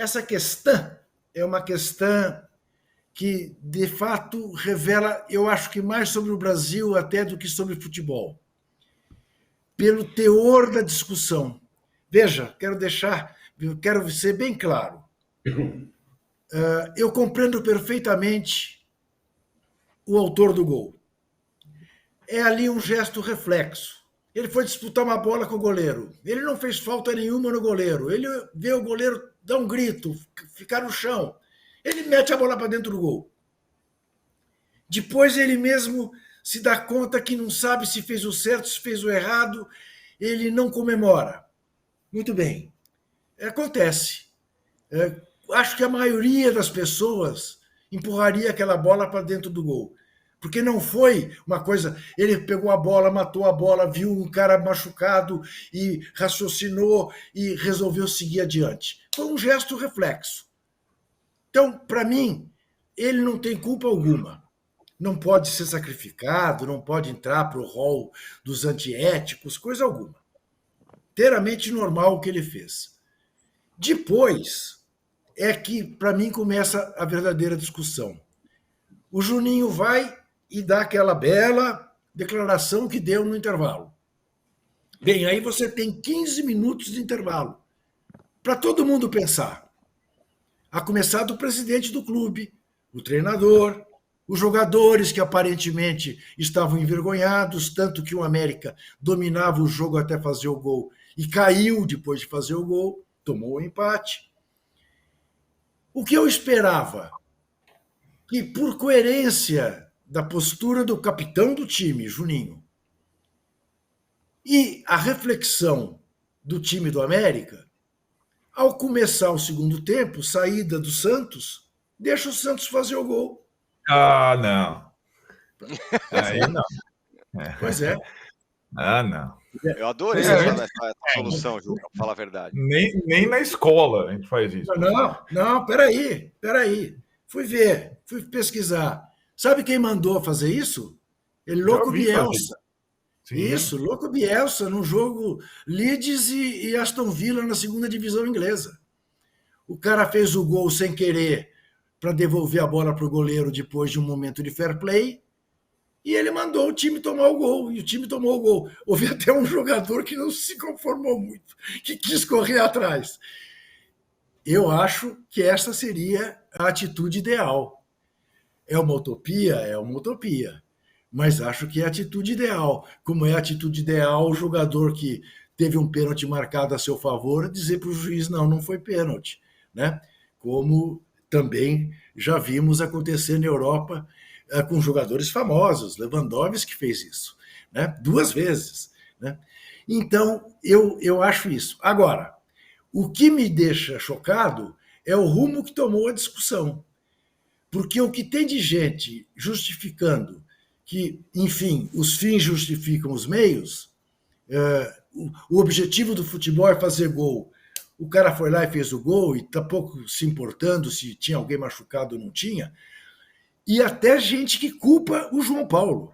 essa questão é uma questão que, de fato, revela, eu acho que mais sobre o Brasil até do que sobre futebol, pelo teor da discussão. Veja, quero ser bem claro. Eu compreendo perfeitamente o autor do gol. É ali um gesto reflexo. Ele foi disputar uma bola com o goleiro. Ele não fez falta nenhuma no goleiro. Ele vê o goleiro dar um grito, ficar no chão. Ele mete a bola para dentro do gol. Depois ele mesmo se dá conta que não sabe se fez o certo, se fez o errado. Ele não comemora. Muito bem. Acontece. Acho que a maioria das pessoas empurraria aquela bola para dentro do gol. Porque não foi uma coisa. Ele pegou a bola, matou a bola, viu um cara machucado e raciocinou e resolveu seguir adiante. Foi um gesto reflexo. Então, para mim, ele não tem culpa alguma. Não pode ser sacrificado, não pode entrar para o rol dos antiéticos, coisa alguma. Inteiramente normal o que ele fez. Depois é que, para mim, começa a verdadeira discussão. O Juninho vai e dá aquela bela declaração que deu no intervalo. Bem, aí você tem 15 minutos de intervalo para todo mundo pensar. A começar do presidente do clube, o treinador, os jogadores que aparentemente estavam envergonhados, tanto que o América dominava o jogo até fazer o gol e caiu depois de fazer o gol, tomou o empate. O que eu esperava? Que, por coerência da postura do capitão do time, Juninho, e a reflexão do time do América, ao começar o segundo tempo, saída do Santos, deixa o Santos fazer o gol. Ah, não. Aí não. Pois é. Ah, não. Eu adorei essa solução, Ju, pra falar a verdade. Nem na escola a gente faz isso. Não, peraí. Fui pesquisar. Sabe quem mandou fazer isso? Louco Bielsa. Isso, Louco Bielsa, no jogo Leeds e Aston Villa na segunda divisão inglesa. O cara fez o gol sem querer para devolver a bola para o goleiro depois de um momento de fair play e ele mandou o time tomar o gol, e o time tomou o gol. Houve até um jogador que não se conformou muito, que quis correr atrás. Eu acho que essa seria a atitude ideal. É uma utopia, mas acho que é a atitude ideal. Como é a atitude ideal o jogador que teve um pênalti marcado a seu favor dizer para o juiz, não foi pênalti, né? Como também já vimos acontecer na Europa com jogadores famosos. Lewandowski fez isso, né? 2 vezes, né? Então, eu acho isso. Agora, o que me deixa chocado é o rumo que tomou a discussão. Porque o que tem de gente justificando que, enfim, os fins justificam os meios, o objetivo do futebol é fazer gol. O cara foi lá e fez o gol e está pouco se importando se tinha alguém machucado ou não tinha. E até gente que culpa o João Paulo.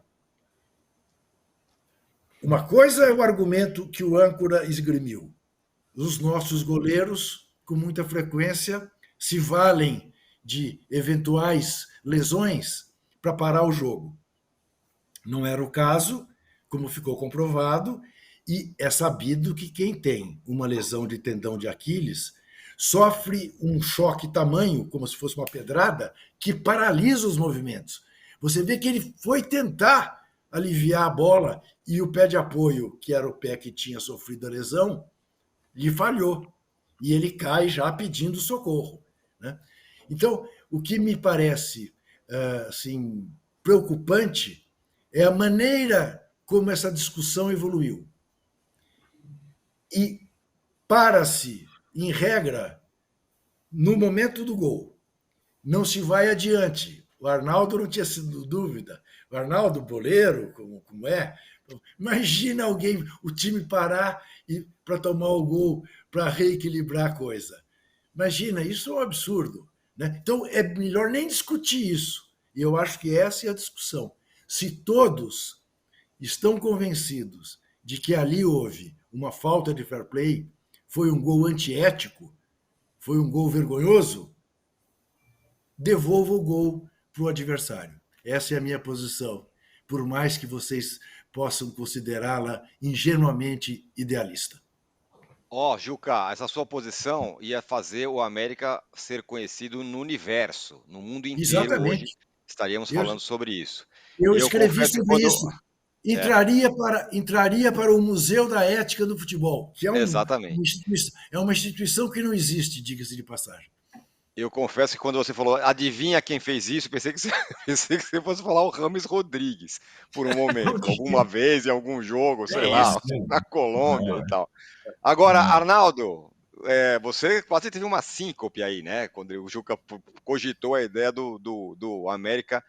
Uma coisa é o argumento que o âncora esgrimiu. Os nossos goleiros, com muita frequência, se valem de eventuais lesões para parar o jogo. Não era o caso, como ficou comprovado, e é sabido que quem tem uma lesão de tendão de Aquiles sofre um choque tamanho, como se fosse uma pedrada, que paralisa os movimentos. Você vê que ele foi tentar aliviar a bola e o pé de apoio, que era o pé que tinha sofrido a lesão, lhe falhou. E ele cai já pedindo socorro, né? Então, o que me parece assim, preocupante é a maneira como essa discussão evoluiu. E para-se, em regra, no momento do gol. Não se vai adiante. O Arnaldo não tinha sido dúvida. O Arnaldo, boleiro, como é. Imagina alguém, o time parar para tomar o gol, para reequilibrar a coisa. Imagina, isso é um absurdo, né? Então, é melhor nem discutir isso. E eu acho que essa é a discussão. Se todos estão convencidos de que ali houve uma falta de fair play, foi um gol antiético, foi um gol vergonhoso, devolva o gol para o adversário. Essa é a minha posição, por mais que vocês possam considerá-la ingenuamente idealista. Juca, essa sua posição ia fazer o América ser conhecido no universo, no mundo inteiro. Exatamente. Hoje estaríamos falando sobre isso. Eu escrevi sobre isso. Entraria para o Museu da Ética do Futebol, que é uma instituição que não existe, diga-se de passagem. Eu confesso que quando você falou, adivinha quem fez isso, pensei que você fosse falar o Rames Rodrigues por um momento, alguma vez em algum jogo, sei lá, na Colômbia e tal. Agora, Arnaldo, você quase teve uma síncope aí, né? Quando o Juca cogitou a ideia do América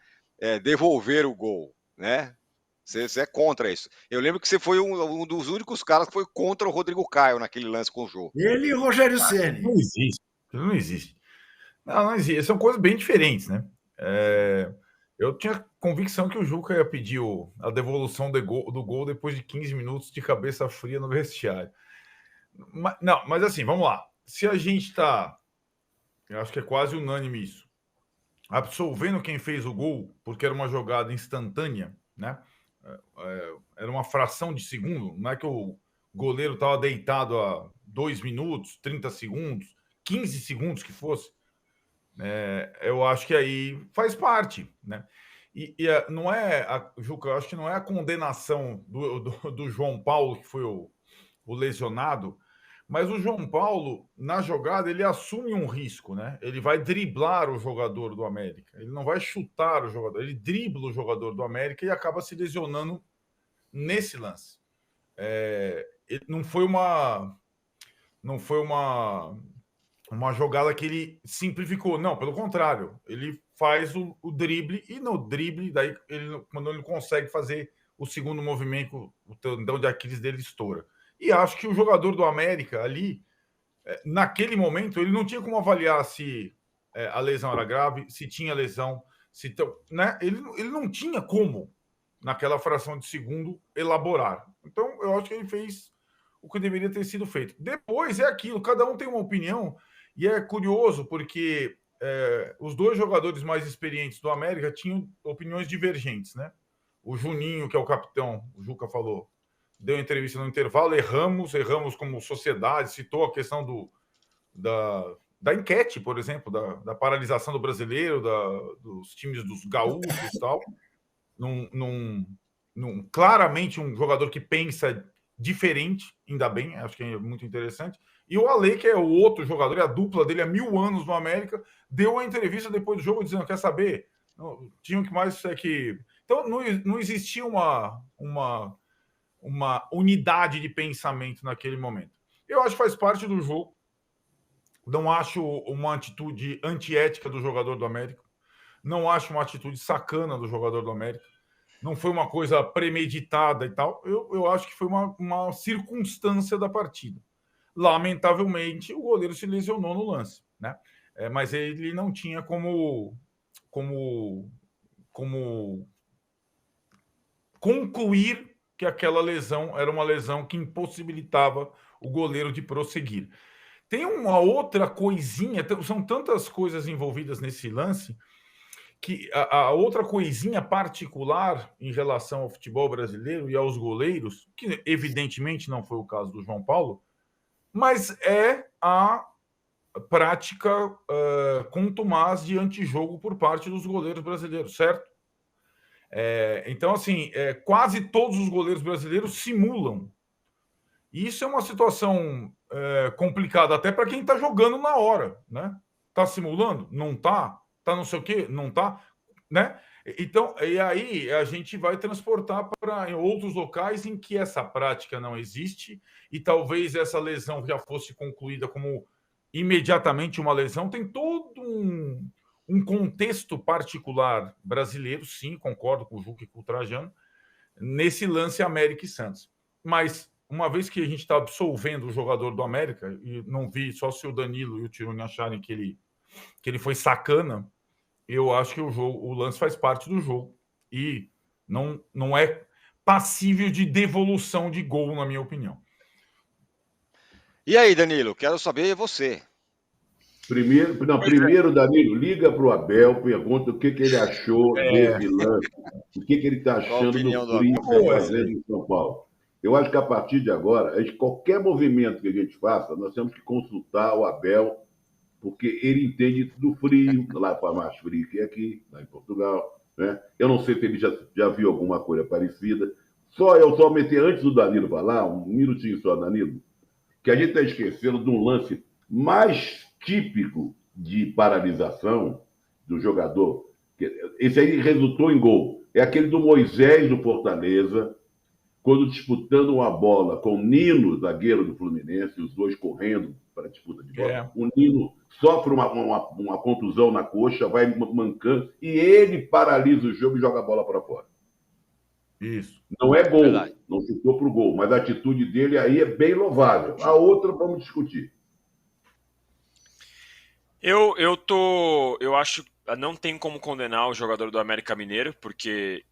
devolver o gol, né? Você é contra isso. Eu lembro que você foi um dos únicos caras que foi contra o Rodrigo Caio naquele lance com o jogo. Ele e o Rogério Ceni. Não existe. Não existe. Não existe. São coisas bem diferentes, né? Eu tinha convicção que o Juca ia pedir a devolução do gol depois de 15 minutos de cabeça fria no vestiário. Mas assim, vamos lá. Se a gente está, eu acho que é quase unânime isso, absolvendo quem fez o gol, porque era uma jogada instantânea, né? Era uma fração de segundo, não é que o goleiro estava deitado há 2 minutos, 30 segundos, 15 segundos que fosse. Eu acho que aí faz parte, né? Não é, Juca, eu acho que não é a condenação do João Paulo, que foi o lesionado, mas o João Paulo, na jogada, ele assume um risco, né? Ele vai driblar o jogador do América, ele não vai chutar o jogador, ele dribla o jogador do América e acaba se lesionando nesse lance. Não foi uma jogada que ele simplificou. Não, pelo contrário. Ele faz o drible e no drible, daí quando ele consegue fazer o segundo movimento, o tendão de Aquiles dele estoura. E acho que o jogador do América ali, naquele momento, ele não tinha como avaliar se a lesão era grave, se tinha lesão, né? Ele não tinha como, naquela fração de segundo, elaborar. Então, eu acho que ele fez o que deveria ter sido feito. Depois é aquilo, cada um tem uma opinião. E é curioso porque os dois jogadores mais experientes do América tinham opiniões divergentes, né? O Juninho, que é o capitão, o Juca falou, deu entrevista no intervalo, erramos como sociedade, citou a questão da enquete, por exemplo, da paralisação do brasileiro, dos times dos gaúchos e tal. Claramente um jogador que pensa diferente, ainda bem, acho que é muito interessante. E o Ale, que é o outro jogador, a dupla dele há 1000 anos no América, deu uma entrevista depois do jogo dizendo, quer saber? Tinha que mais que... Então, não existia uma unidade de pensamento naquele momento. Eu acho que faz parte do jogo. Não acho uma atitude antiética do jogador do América. Não acho uma atitude sacana do jogador do América. Não foi uma coisa premeditada e tal. Eu acho que foi uma circunstância da partida. Lamentavelmente, o goleiro se lesionou no lance, né? Mas ele não tinha como concluir que aquela lesão era uma lesão que impossibilitava o goleiro de prosseguir. Tem uma outra coisinha, são tantas coisas envolvidas nesse lance, que a outra coisinha particular em relação ao futebol brasileiro e aos goleiros, que evidentemente não foi o caso do João Paulo, mas é a prática contumaz de antijogo por parte dos goleiros brasileiros, certo? Então, assim, quase todos os goleiros brasileiros simulam. E isso é uma situação complicada até para quem está jogando na hora, né? Está simulando? Não está? Está não sei o quê? Não está? Né? Então, e aí a gente vai transportar para outros locais em que essa prática não existe e talvez essa lesão já fosse concluída como imediatamente uma lesão. Tem todo um contexto particular brasileiro, sim, concordo com o Juca e com o Trajano, nesse lance América e Santos. Mas, uma vez que a gente está absolvendo o jogador do América, e não vi só se o Danilo e o Tironi acharem que ele foi sacana, eu acho que o lance faz parte do jogo e não é passível de devolução de gol, na minha opinião. E aí, Danilo, quero saber você. Primeiro, Danilo, liga para o Abel, pergunta o que ele achou desse lance, o que ele está achando do frio que está fazendo em São Paulo. Eu acho que a partir de agora, qualquer movimento que a gente faça, nós temos que consultar o Abel, porque ele entende do frio, lá para mais frio que aqui, lá em Portugal. Né? Eu não sei se ele já viu alguma coisa parecida. Eu só meter antes do Danilo falar, um minutinho só, Danilo, que a gente está esquecendo de um lance mais típico de paralisação do jogador. Esse aí resultou em gol. É aquele do Moisés do Fortaleza, quando disputando uma bola com o Nino, zagueiro do Fluminense, os dois correndo para a disputa de bola. O Nino sofre uma contusão na coxa, vai mancando, e ele paralisa o jogo e joga a bola para fora. Isso. Não é gol, não chutou para o gol, mas a atitude dele aí é bem louvável. A outra vamos discutir. Eu acho que não tem como condenar o jogador do América Mineiro, porque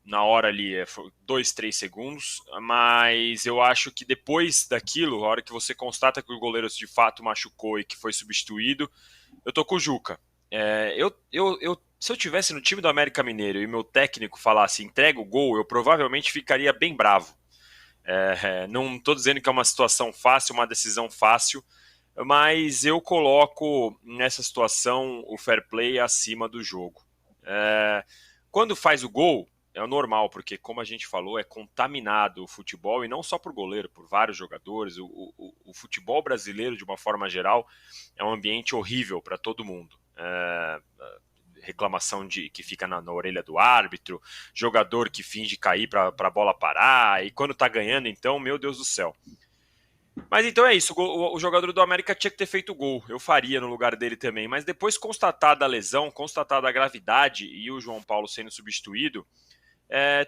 na hora ali 2, 3 segundos, mas eu acho que depois daquilo, a hora que você constata que o goleiro de fato machucou e que foi substituído, eu tô com o Juca. Se eu tivesse no time do América Mineiro e meu técnico falasse entrega o gol, eu provavelmente ficaria bem bravo. Não estou dizendo que é uma situação fácil, uma decisão fácil, mas eu coloco nessa situação o fair play acima do jogo. Quando faz o gol, é normal, porque como a gente falou, é contaminado o futebol, e não só por goleiro, por vários jogadores. O futebol brasileiro, de uma forma geral, é um ambiente horrível para todo mundo. Reclamação que fica na orelha do árbitro, jogador que finge cair para a bola parar, e quando tá ganhando, então, meu Deus do céu. Mas então é isso, o jogador do América tinha que ter feito gol, eu faria no lugar dele também, mas depois constatada a lesão, constatada a gravidade e o João Paulo sendo substituído,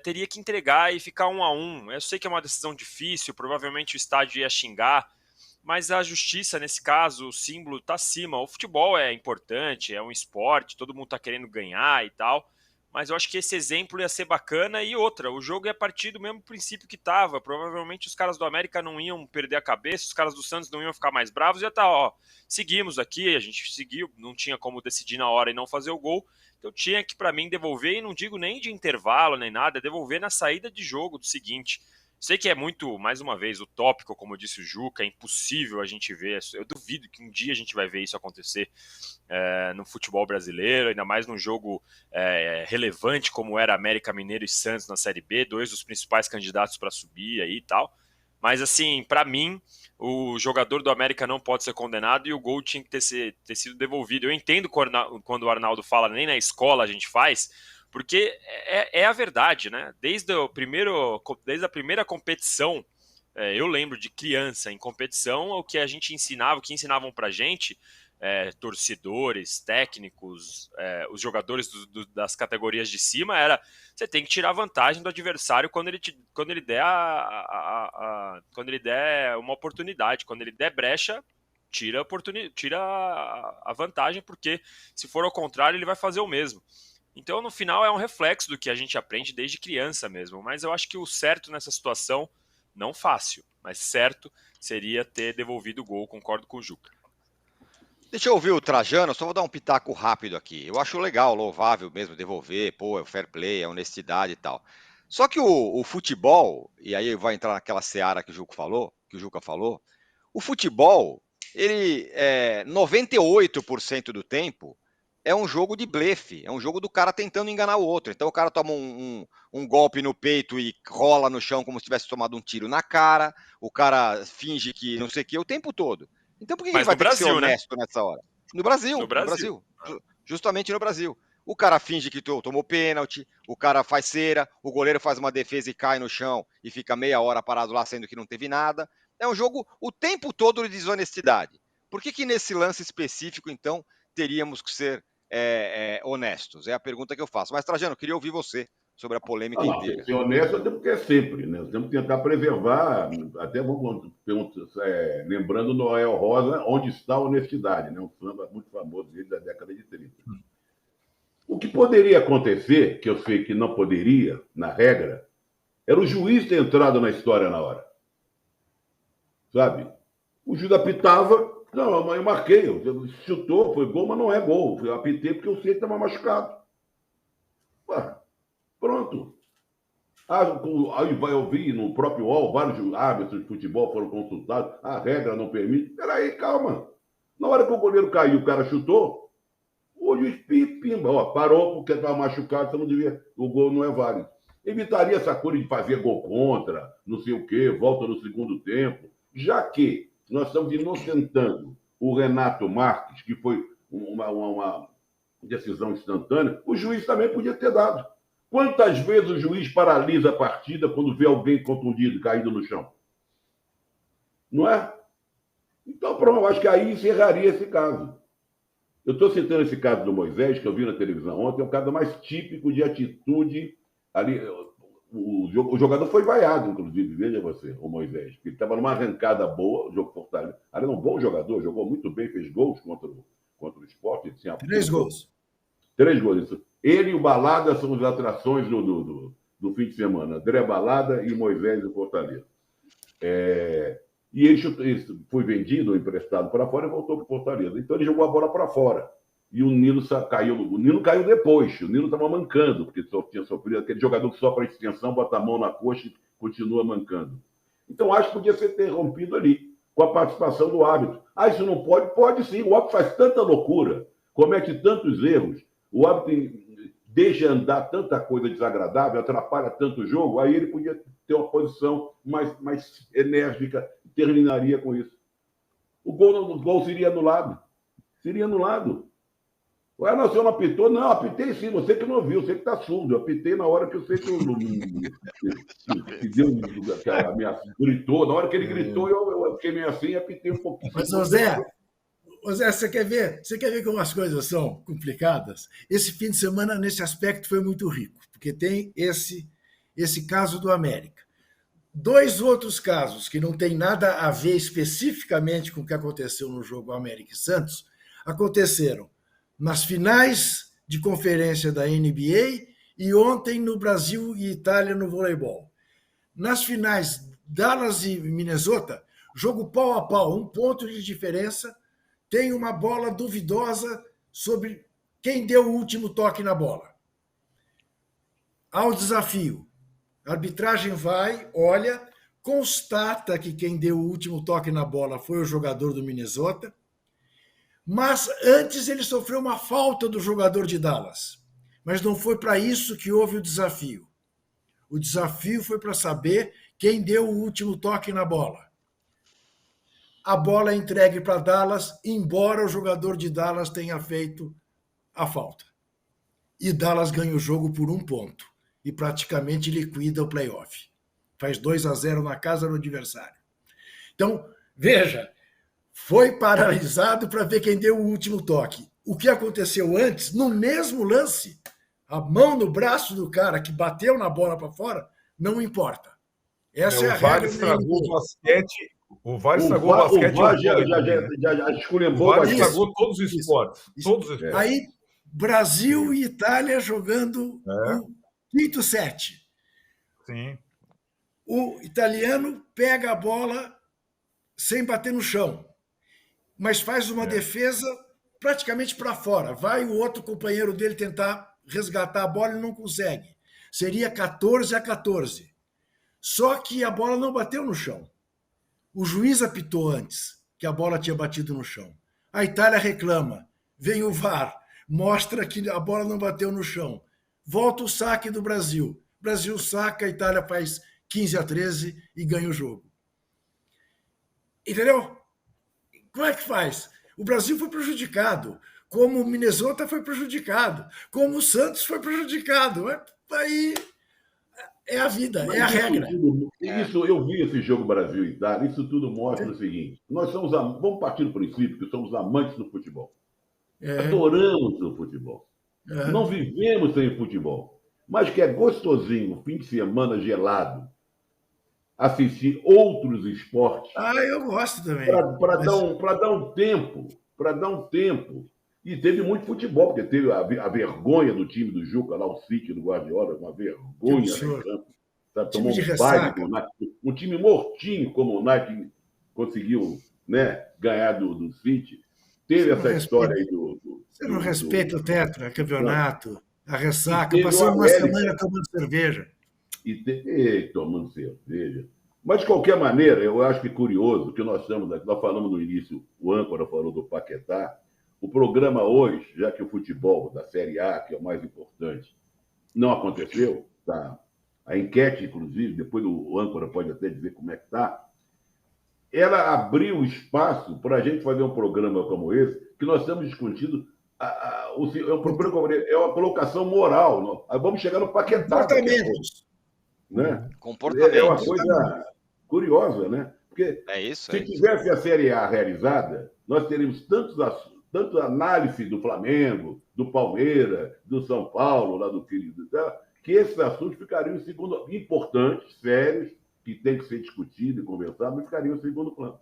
teria que entregar e ficar 1-1. Eu sei que é uma decisão difícil, provavelmente o estádio ia xingar, mas a justiça, nesse caso, o símbolo está acima. O futebol é importante, é um esporte, todo mundo está querendo ganhar e tal, mas eu acho que esse exemplo ia ser bacana. E outra, o jogo ia partir do mesmo princípio que estava. Provavelmente os caras do América não iam perder a cabeça, os caras do Santos não iam ficar mais bravos, ia estar, seguimos aqui, a gente seguiu, não tinha como decidir na hora e não fazer o gol, então tinha que, para mim, devolver, e não digo nem de intervalo nem nada, devolver na saída de jogo do seguinte. Sei que é muito, mais uma vez, utópico, como disse o Juca, é impossível a gente ver. Eu duvido que um dia a gente vai ver isso acontecer no futebol brasileiro, ainda mais num jogo relevante como era América Mineiro e Santos na Série B, 2 dos principais candidatos para subir aí e tal. Mas, assim, para mim, o jogador do América não pode ser condenado e o gol tinha que ter sido devolvido. Eu entendo quando o Arnaldo fala, nem na escola a gente faz, porque é a verdade, né? Desde a primeira competição, eu lembro de criança em competição, o que a gente ensinava, o que ensinavam pra gente, torcedores, técnicos, os jogadores das categorias de cima, era você tem que tirar vantagem do adversário quando ele der uma oportunidade, quando ele der brecha, tira a vantagem, porque se for ao contrário, ele vai fazer o mesmo. Então, no final, é um reflexo do que a gente aprende desde criança mesmo. Mas eu acho que o certo nessa situação, não fácil, mas certo, seria ter devolvido o gol. Concordo com o Juca. Deixa eu ouvir o Trajano, só vou dar um pitaco rápido aqui. Eu acho legal, louvável mesmo devolver, é o fair play, a honestidade e tal. Só que o futebol, e aí vai entrar naquela seara que o Juca falou, o futebol, ele 98% do tempo é um jogo de blefe, é um jogo do cara tentando enganar o outro. Então o cara toma um golpe no peito e rola no chão como se tivesse tomado um tiro na cara, o cara finge que não sei o que o tempo todo. Então por que ele vai ter que ser honesto nessa hora? No Brasil. Justamente no Brasil. O cara finge que tomou pênalti, o cara faz cera, o goleiro faz uma defesa e cai no chão e fica meia hora parado lá sendo que não teve nada. É um jogo o tempo todo de desonestidade. Por que nesse lance específico, então, teríamos que ser honestos? É a pergunta que eu faço. Mas, Trajano, queria ouvir você sobre a polêmica inteira. Ser honesto até porque é sempre, né? Nós temos que tentar preservar, até vamos lembrando Noel Rosa, Onde Está a Honestidade, né? Um samba muito famoso da década de 30. O que poderia acontecer, que eu sei que não poderia, na regra, era o juiz ter entrado na história na hora. Sabe? O juiz apitava, Não, eu marquei. Chutou, foi gol, mas não é gol. Eu apitei porque eu sei que estava machucado. Ué, pronto. Aí eu vi no próprio UOL, vários árbitros de futebol foram consultados. A regra não permite. Peraí, calma. Na hora que o goleiro caiu, o cara chutou, o juiz pimba, ó, parou porque estava machucado, você não devia. O gol não é válido. Evitaria essa coisa de fazer gol contra, não sei o quê, volta no segundo tempo. Já que nós estamos inocentando o Renato Marques, que foi uma decisão instantânea, o juiz também podia ter dado. Quantas vezes o juiz paralisa a partida quando vê alguém contundido, caído no chão? Não é? Então, pronto, eu acho que aí encerraria esse caso. Eu estou citando esse caso do Moisés, que eu vi na televisão ontem, é o caso mais típico de atitude ali. O jogador foi vaiado, inclusive, veja você, o Moisés, que estava numa arrancada boa, o jogo Fortaleza. Ali era um bom jogador, jogou muito bem, fez gols contra o Sport. 3 gols. 3 gols. Ele e o Balada são as atrações do fim de semana. André Balada e Moisés do Fortaleza. E ele foi vendido ou emprestado para fora e voltou para o Fortaleza. Então ele jogou a bola para fora. E o Nilo caiu. O Nilo caiu depois. O Nilo estava mancando, porque tinha sofrido aquele jogador que sopra a extensão, bota a mão na coxa e continua mancando. Então acho que podia ser interrompido ali, com a participação do árbitro. Isso não pode? Pode sim. O árbitro faz tanta loucura, comete tantos erros, o árbitro deixa andar tanta coisa desagradável, atrapalha tanto o jogo, aí ele podia ter uma posição mais enérgica e terminaria com isso. O gol seria anulado. Seria anulado. Ué, não, o senhor não apitou? Não, apitei sim, você que não viu, você que está surdo. Eu apitei na hora que eu sei que gritou. Na hora que ele gritou, eu fiquei meio assim e apitei um pouquinho. Mas, José, você quer ver como as coisas são complicadas? Esse fim de semana, nesse aspecto, foi muito rico, porque tem esse caso do América. 2 outros casos que não tem nada a ver especificamente com o que aconteceu no jogo América e Santos, aconteceram nas finais de conferência da NBA e ontem no Brasil e Itália no voleibol. Nas finais, Dallas e Minnesota, jogo pau a pau, 1 ponto de diferença, tem uma bola duvidosa sobre quem deu o último toque na bola. Há o desafio. A arbitragem vai, olha, constata que quem deu o último toque na bola foi o jogador do Minnesota, mas antes ele sofreu uma falta do jogador de Dallas. Mas não foi para isso que houve o desafio. O desafio foi para saber quem deu o último toque na bola. A bola é entregue para Dallas, embora o jogador de Dallas tenha feito a falta. E Dallas ganha o jogo por 1 ponto e praticamente liquida o playoff. Faz 2-0 na casa do adversário. Então, veja, foi paralisado para ver quem deu o último toque. O que aconteceu antes, no mesmo lance, a mão no braço do cara que bateu na bola para fora, não importa. Essa é a regra. Estragou o basquete. O VAR estragou o basquete. O VAR já esculhambou. O VAR estragou todos os esportes. Todos os esportes. Aí, Brasil e Itália jogando o 5º set. Sim. O italiano pega a bola sem bater no chão, mas faz uma defesa praticamente para fora. Vai o outro companheiro dele tentar resgatar a bola e não consegue. Seria 14-14. Só que a bola não bateu no chão. O juiz apitou antes que a bola tinha batido no chão. A Itália reclama. Vem o VAR, mostra que a bola não bateu no chão. Volta o saque do Brasil. O Brasil saca, a Itália faz 15-13 e ganha o jogo. Entendeu? Como é que faz? O Brasil foi prejudicado, como o Minnesota foi prejudicado, como o Santos foi prejudicado. Aí é a vida, é a regra. Isso, eu vi esse jogo Brasil e Itália, isso tudo mostra o seguinte: nós vamos partir do princípio que somos amantes do futebol. Adoramos o futebol. Não vivemos sem futebol. Mas que é gostosinho, fim de semana gelado, assistir outros esportes. Eu gosto também. Para dar um tempo. E teve muito futebol, porque teve a vergonha do time do Juca, lá o City do Guardiola, uma vergonha no campo. Tomou um baile com o Nike. Um time mortinho como o Nike conseguiu né, ganhar do City. Teve essa história aí Você não respeita o tetra, campeonato, a ressaca, teve passando o uma América. semana tomando cerveja. Tomando cerveja. Mas, de qualquer maneira, eu acho que é curioso que nós falamos no início, o âncora falou do Paquetá. O programa hoje, já que o futebol da Série A, que é o mais importante, não aconteceu, tá? A enquete, inclusive, depois o âncora pode até dizer como é que está, ela abriu espaço para a gente fazer um programa como esse, que nós estamos discutindo é uma colocação moral. Vamos chegar no Paquetá. Comportamentos. Né? Comportamento. É uma coisa curiosa, né? Porque se tivesse a Série A realizada, nós teríamos tanto análise do Flamengo, do Palmeiras, do São Paulo, lá do querido, que esses assuntos ficariam importantes, sérios, que tem que ser discutido e conversado, mas ficariam em segundo plano.